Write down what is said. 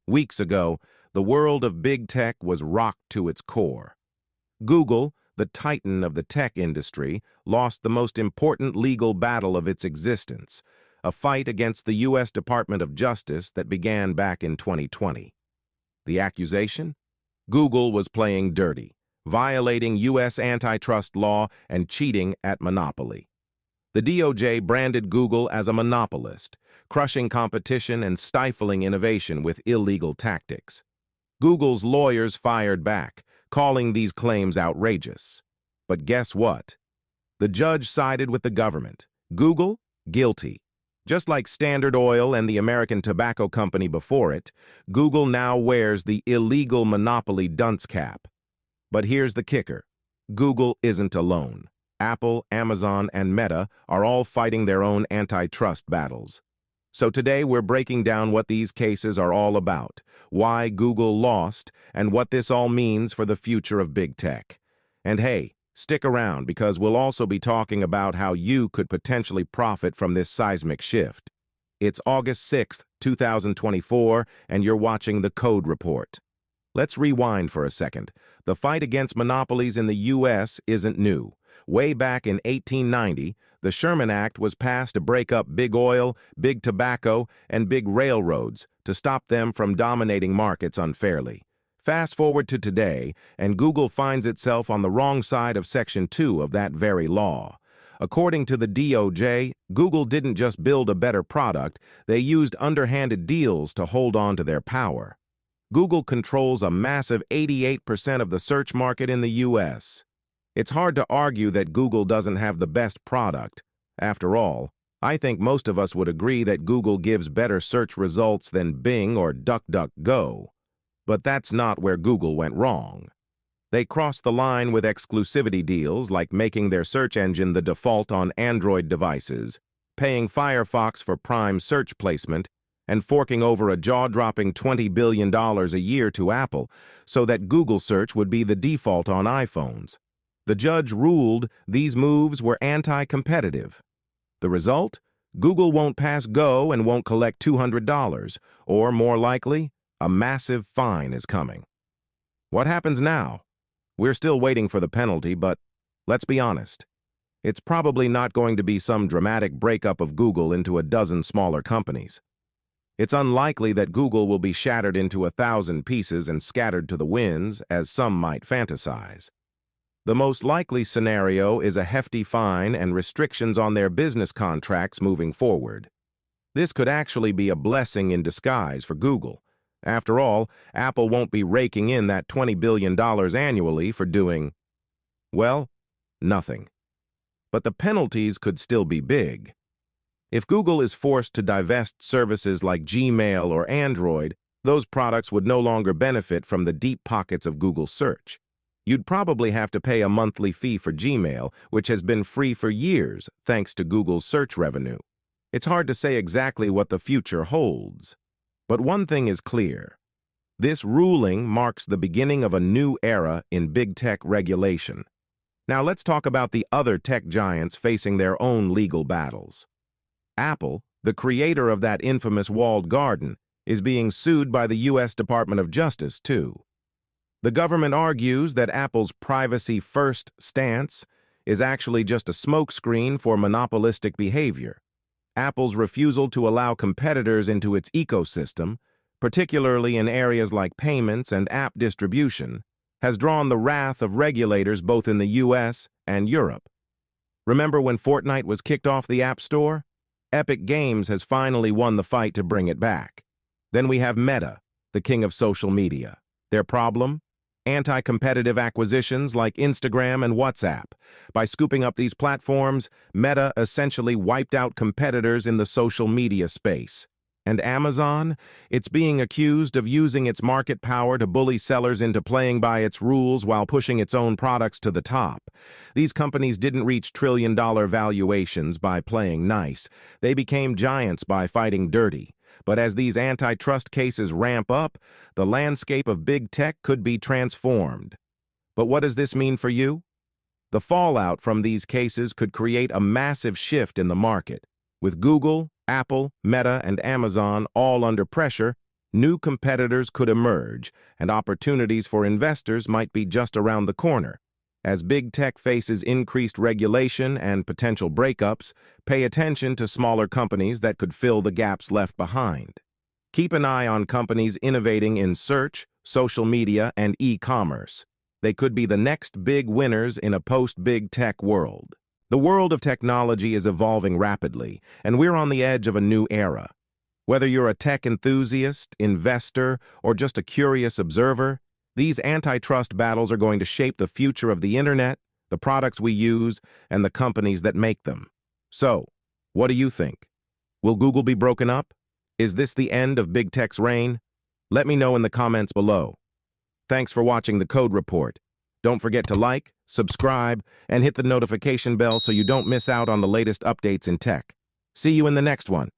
Weeks ago, the world of big tech was rocked to its core. Google, the titan of the tech industry, lost the most important legal battle of its existence, a fight against the U.S. Department of Justice that began back in 2020. The accusation? Google was playing dirty, violating U.S. antitrust law and cheating at monopoly. The DOJ branded Google as a monopolist, crushing competition and stifling innovation with illegal tactics. Google's lawyers fired back, calling these claims outrageous. But guess what? The judge sided with the government. Google, guilty. Just like Standard Oil and the American Tobacco Company before it, Google now wears the illegal monopoly dunce cap. But here's the kicker. Google isn't alone. Apple, Amazon, and Meta are all fighting their own antitrust battles. So today we're breaking down what these cases are all about, why Google lost, and what this all means for the future of big tech. And hey, stick around because we'll also be talking about how you could potentially profit from this seismic shift. It's August 6th, 2024, and you're watching the Code Report. Let's rewind for a second. The fight against monopolies in the U.S. isn't new. Way back in 1890, the Sherman Act was passed to break up big oil, big tobacco, and big railroads to stop them from dominating markets unfairly. Fast forward to today, and Google finds itself on the wrong side of Section 2 of that very law. According to the DOJ, Google didn't just build a better product, they used underhanded deals to hold on to their power. Google controls a massive 88% of the search market in the U.S. It's hard to argue that Google doesn't have the best product. After all, I think most of us would agree that Google gives better search results than Bing or DuckDuckGo. But that's not where Google went wrong. They crossed the line with exclusivity deals like making their search engine the default on Android devices, paying Firefox for Prime search placement, and forking over a jaw-dropping $20 billion a year to Apple so that Google search would be the default on iPhones. The judge ruled these moves were anti-competitive. The result? Google won't pass Go and won't collect $200, or more likely, a massive fine is coming. What happens now? We're still waiting for the penalty, but let's be honest. It's probably not going to be some dramatic breakup of Google into a dozen smaller companies. It's unlikely that Google will be shattered into 1,000 pieces and scattered to the winds, as some might fantasize. The most likely scenario is a hefty fine and restrictions on their business contracts moving forward. This could actually be a blessing in disguise for Google. After all, Apple won't be raking in that $20 billion annually for doing, well, nothing. But the penalties could still be big. If Google is forced to divest services like Gmail or Android, those products would no longer benefit from the deep pockets of Google search. You'd probably have to pay a monthly fee for Gmail, which has been free for years thanks to Google's search revenue. It's hard to say exactly what the future holds. But one thing is clear. This ruling marks the beginning of a new era in big tech regulation. Now let's talk about the other tech giants facing their own legal battles. Apple, the creator of that infamous walled garden, is being sued by the U.S. Department of Justice, too. The government argues that Apple's privacy-first stance is actually just a smokescreen for monopolistic behavior. Apple's refusal to allow competitors into its ecosystem, particularly in areas like payments and app distribution, has drawn the wrath of regulators both in the U.S. and Europe. Remember when Fortnite was kicked off the App Store? Epic Games has finally won the fight to bring it back. Then we have Meta, the king of social media. Their problem? Anti-competitive acquisitions like Instagram and WhatsApp. By scooping up these platforms, Meta essentially wiped out competitors in the social media space. And Amazon? It's being accused of using its market power to bully sellers into playing by its rules while pushing its own products to the top. These companies didn't reach trillion-dollar valuations by playing nice. They became giants by fighting dirty. But as these antitrust cases ramp up, the landscape of big tech could be transformed. But what does this mean for you? The fallout from these cases could create a massive shift in the market. With Google, Apple, Meta, and Amazon all under pressure, New competitors could emerge, and opportunities for investors might be just around the corner. As big tech faces increased regulation and potential breakups, pay attention to smaller companies that could fill the gaps left behind. Keep an eye on companies innovating in search, social media, and e-commerce. They could be the next big winners in a post-big tech world. The world of technology is evolving rapidly, and we're on the edge of a new era. Whether you're a tech enthusiast, investor, or just a curious observer, these antitrust battles are going to shape the future of the internet, the products we use, and the companies that make them. So, what do you think? Will Google be broken up? Is this the end of big tech's reign? Let me know in the comments below. Thanks for watching the Code Report. Don't forget to like, subscribe, and hit the notification bell so you don't miss out on the latest updates in tech. See you in the next one.